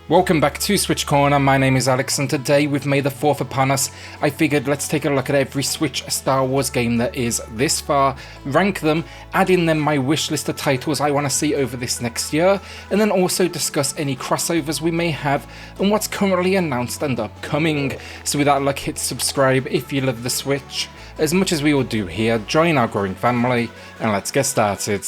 Welcome back to SwitchCorner. My name is Alex, and today with May the 4th upon us, I figured let's take a look at every Switch Star Wars game that is this far, rank them, add in them my wish list of titles I want to see over this next year, and then also discuss any crossovers we may have and what's currently announced and upcoming. So with that luck, hit subscribe if you love the Switch. As much as we all do here, join our growing family, and let's get started.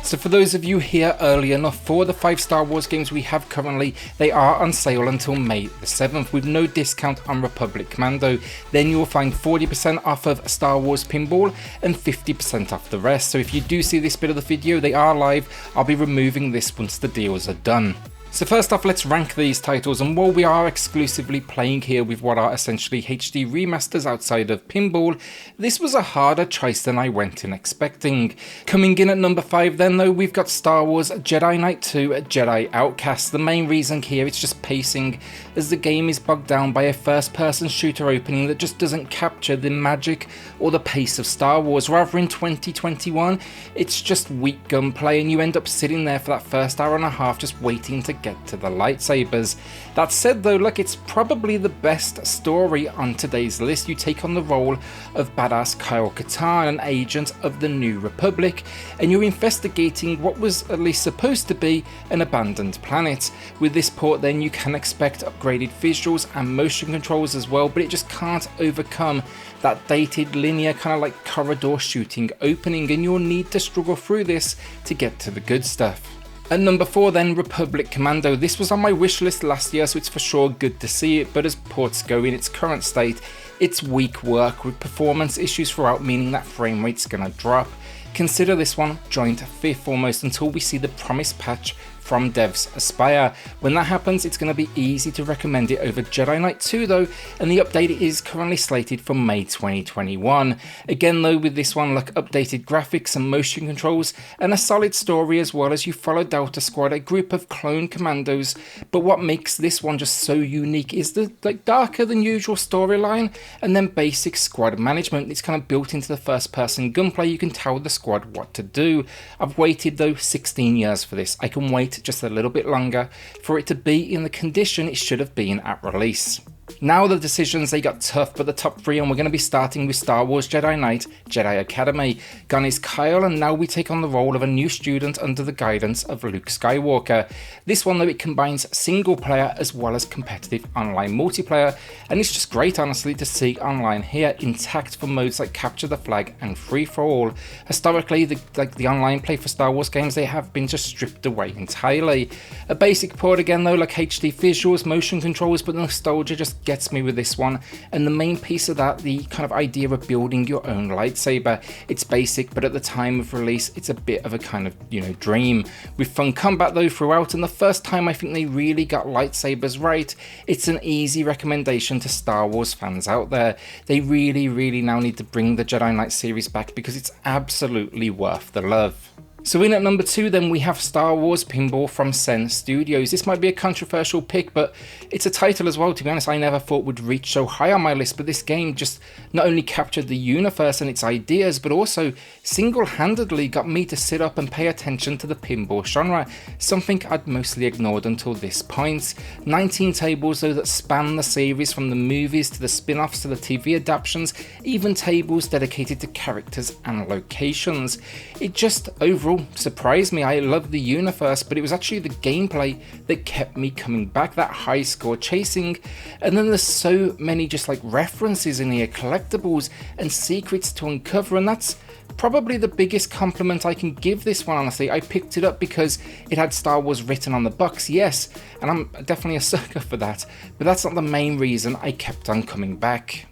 So for those of you here early enough, for the 5 Star Wars games we have currently, they are on sale until May the 7th with no discount on Republic Commando. Then you will find 40% off of Star Wars Pinball and 50% off the rest. So if you do see this bit of the video, they are live. I'll be removing this once the deals are done. So first off, let's rank these titles, and while we are exclusively playing here with what are essentially HD remasters outside of Pinball, this was a harder choice than I went in expecting. Coming in at number 5 then though, we've got Star Wars Jedi Knight 2 Jedi Outcast. The main reason here it's just pacing, as the game is bogged down by a first-person shooter opening that just doesn't capture the magic or the pace of Star Wars. Rather in 2021, it's just weak gunplay and you end up sitting there for that first hour and a half just waiting to get to the lightsabers. That said though, look, it's probably the best story on today's list. You take on the role of badass KOTOR, an agent of the New Republic, and you're investigating what was at least supposed to be an abandoned planet. With this port then you can expect upgraded visuals and motion controls as well, but it just can't overcome that dated linear kind of like corridor shooting opening, and you'll need to struggle through this to get to the good stuff. At number 4 then, Republic Commando. This was on my wish list last year, so it's for sure good to see it, but as ports go in its current state, it's weak work with performance issues throughout, meaning that frame rate's gonna drop. Consider this one joint 5th almost until we see the promised patch from devs Aspire. When that happens, it's going to be easy to recommend it over Jedi Knight 2 though, and the update is currently slated for May 2021. Again though, with this one, look, updated graphics and motion controls, and a solid story as well, as you follow Delta Squad, a group of clone commandos. But what makes this one just so unique is the darker than usual storyline, and then basic squad management. It's kind of built into the first person gunplay. You can tell the squad what to do. I've waited though 16 years for this. I can wait just a little bit longer for it to be in the condition it should have been at release. Now the decisions, they got tough, but the top 3, and we're going to be starting with Star Wars Jedi Knight Jedi Academy. Gun is Kyle, and now we take on the role of a new student under the guidance of Luke Skywalker. This one though, it combines single player as well as competitive online multiplayer, and it's just great honestly to see online here intact for modes like Capture the Flag and Free for All. Historically, the online play for Star Wars games, they have been just stripped away entirely. A basic port again though, like HD visuals, motion controls, but the nostalgia just gets me with this one, and the main piece of that, the kind of idea of building your own lightsaber. It's basic, but at the time of release it's a bit of a kind of, dream, with fun combat though throughout, and the first time I think they really got lightsabers right. It's an easy recommendation to Star Wars fans out there. They really now need to bring the Jedi Knight series back because it's absolutely worth the love. So in at number 2 then, we have Star Wars Pinball from Sen Studios. This might be a controversial pick, but it's a title as well, to be honest, I never thought would reach so high on my list. But this game just not only captured the universe and its ideas, but also single-handedly got me to sit up and pay attention to the pinball genre, something I'd mostly ignored until this point. 19 tables though that span the series, from the movies to the spin-offs to the TV adaptations, even tables dedicated to characters and locations. It just overall surprised me. I love the universe, but it was actually the gameplay that kept me coming back, that high score chasing. And then there's so many just like references in here, collectibles and secrets to uncover, and that's probably the biggest compliment I can give this one, honestly. I picked it up because it had Star Wars written on the box, yes, and I'm definitely a sucker for that, but that's not the main reason I kept on coming back.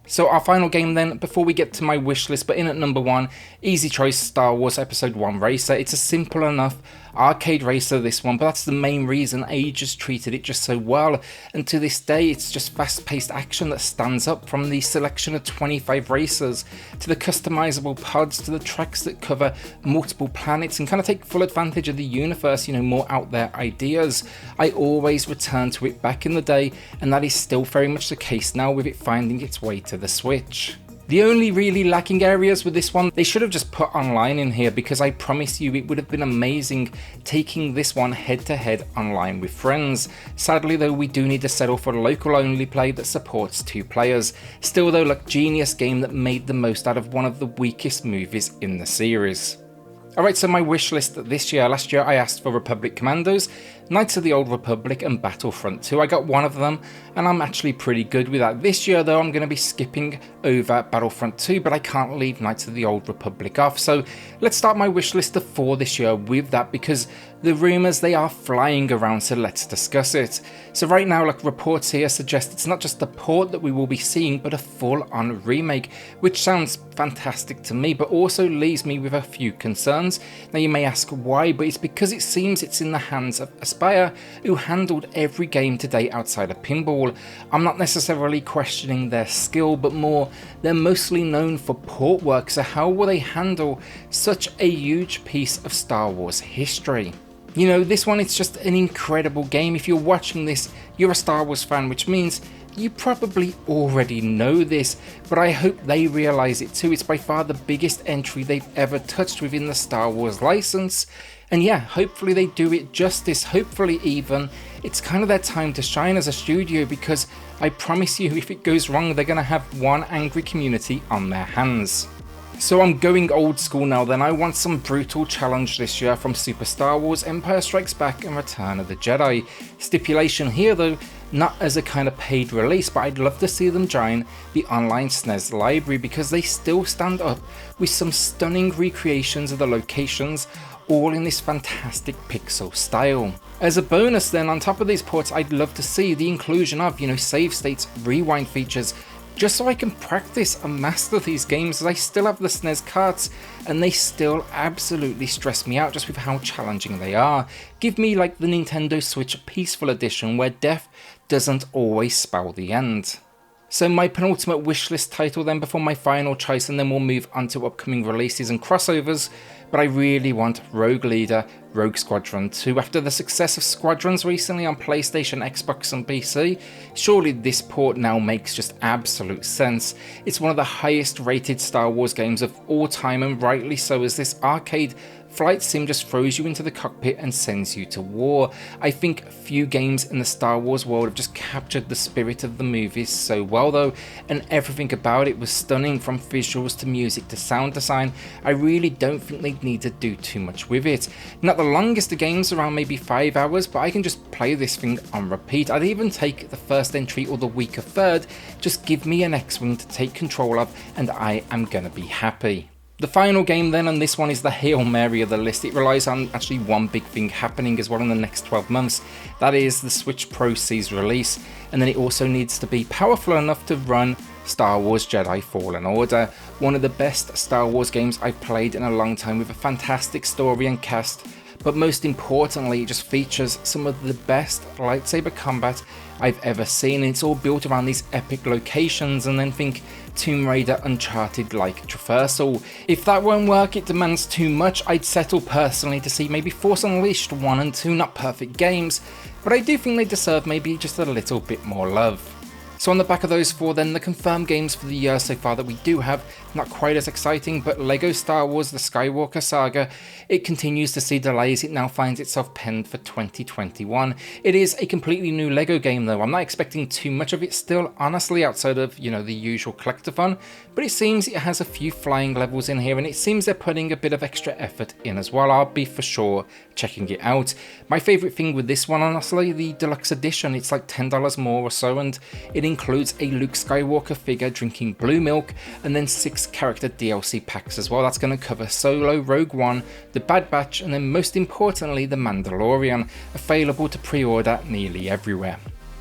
So our final game then, before we get to my wish list, but in at number 1, easy choice, Star Wars Episode 1 Racer. It's a simple enough arcade racer, this one, but that's the main reason. Ages treated it just so well, and to this day it's just fast-paced action that stands up, from the selection of 25 racers to the customizable pods to the tracks that cover multiple planets and kind of take full advantage of the universe, more out there ideas. I always return to it back in the day, and that is still very much the case now, with it finding its way to the Switch. The only really lacking areas with this one, they should have just put online in here, because I promise you it would have been amazing taking this one head to head online with friends. Sadly though, we do need to settle for local only play that supports 2 players. Still though, like, genius game that made the most out of one of the weakest movies in the series. Alright, so my wish list this year. Last year I asked for Republic Commandos, Knights of the Old Republic and Battlefront 2. I got one of them and I'm actually pretty good with that. This year though, I'm going to be skipping over Battlefront 2, but I can't leave Knights of the Old Republic off. So let's start my wish list of 4 this year with that, because the rumours, they are flying around, so let's discuss it. So right now, like, reports here suggest it's not just a port that we will be seeing, but a full-on remake, which sounds fantastic to me, but also leaves me with a few concerns. Now you may ask why, but it's because it seems it's in the hands of Aspyr, who handled every game to date outside of Pinball. I'm not necessarily questioning their skill, but more, they're mostly known for port work, so how will they handle such a huge piece of Star Wars history? You know, this one, it's just an incredible game. If you're watching this, you're a Star Wars fan, which means you probably already know this, but I hope they realise it too. It's by far the biggest entry they've ever touched within the Star Wars license. And yeah, hopefully they do it justice. Hopefully even it's kind of their time to shine as a studio, because I promise you, if it goes wrong, they're going to have one angry community on their hands. So I'm going old school now then. I want some brutal challenge this year from Super Star Wars, Empire Strikes Back and Return of the Jedi. Stipulation here though, not as a kind of paid release, but I'd love to see them join the online SNES library, because they still stand up with some stunning recreations of the locations, all in this fantastic pixel style. As a bonus then, on top of these ports, I'd love to see the inclusion of, you know, save states, rewind features, just so I can practice and master these games, as I still have the SNES carts and they still absolutely stress me out just with how challenging they are. Give me like the Nintendo Switch Peaceful Edition, where death doesn't always spell the end. So my penultimate wishlist title then before my final choice, and then we'll move on to upcoming releases and crossovers, but I really want Rogue Leader Rogue Squadron 2. After the success of Squadrons recently on PlayStation, Xbox and PC, surely this port now makes just absolute sense. It's one of the highest rated Star Wars games of all time, and rightly so, as this arcade flight sim just throws you into the cockpit and sends you to war. I think few games in the Star Wars world have just captured the spirit of the movies so well though, and everything about it was stunning, from visuals to music to sound design. I really don't think they need to do too much with it. Not the longest of games, around maybe 5 hours, but I can just play this thing on repeat. I'd even take the first entry or the weaker third. Just give me an X-Wing to take control of and I am gonna be happy. The final game then, and this one is the Hail Mary of the list. It relies on actually one big thing happening as well in the next 12 months. That is the Switch Pro C's release, and then it also needs to be powerful enough to run Star Wars Jedi Fallen Order, one of the best Star Wars games I've played in a long time, with a fantastic story and cast, but most importantly it just features some of the best lightsaber combat I've ever seen. It's all built around these epic locations, and then think Tomb Raider Uncharted like traversal. If that won't work, it demands too much. I'd settle personally to see maybe Force Unleashed 1 and 2, not perfect games, but I do think they deserve maybe just a little bit more love. So on the back of those 4 then, the confirmed games for the year so far that we do have, not quite as exciting, but LEGO Star Wars The Skywalker Saga, it continues to see delays. It now finds itself penned for 2021. It is a completely new LEGO game though. I'm not expecting too much of it still, honestly, outside of, you know, the usual collectathon, but it seems it has a few flying levels in here, and it seems they're putting a bit of extra effort in as well. I'll be for sure checking it out. My favourite thing with this one, honestly, the deluxe edition, it's like $10 more or so, and it includes a Luke Skywalker figure drinking blue milk, and then 6 character DLC packs as well. That's going to cover Solo, Rogue One, The Bad Batch, and then most importantly The Mandalorian, available to pre-order nearly everywhere.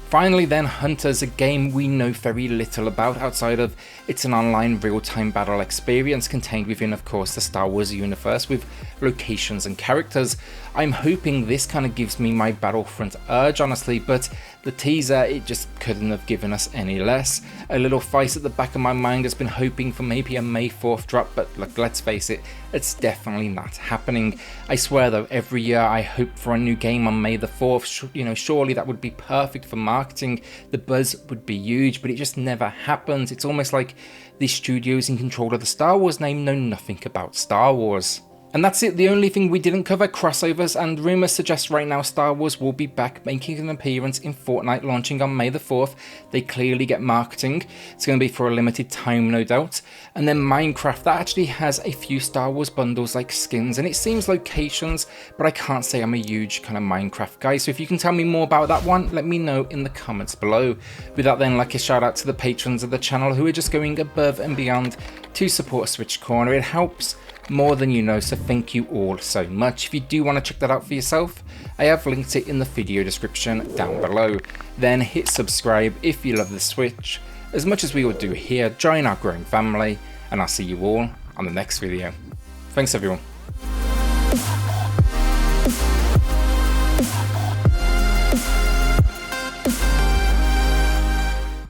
Finally then, Hunters, a game we know very little about outside of it's an online real-time battle experience contained within, of course, the Star Wars universe with locations and characters. I'm hoping this kind of gives me my Battlefront urge, honestly, but the teaser, it just couldn't have given us any less. A little face at the back of my mind has been hoping for maybe a May 4th drop, but look, let's face it, it's definitely not happening. I swear though, every year I hope for a new game on May the 4th, you know, surely that would be perfect for marketing, the buzz would be huge, but it just never happens. It's almost like the studios in control of the Star Wars name know nothing about Star Wars. And that's it, the only thing we didn't cover: crossovers, and rumours suggest right now Star Wars will be back making an appearance in Fortnite launching on May the 4th. They clearly get marketing. It's going to be for a limited time, no doubt. And then Minecraft, that actually has a few Star Wars bundles like skins, and it seems locations, but I can't say I'm a huge kind of Minecraft guy. So if you can tell me more about that one, let me know in the comments below. With that then, like a shout out to the patrons of the channel who are just going above and beyond to support SwitchCorner. It helps more than you know, so thank you all so much. If you do want to check that out for yourself, I have linked it in the video description down below. Then hit subscribe if you love the Switch as much as we all do here. Join our growing family, and I'll see you all on the next video. Thanks everyone.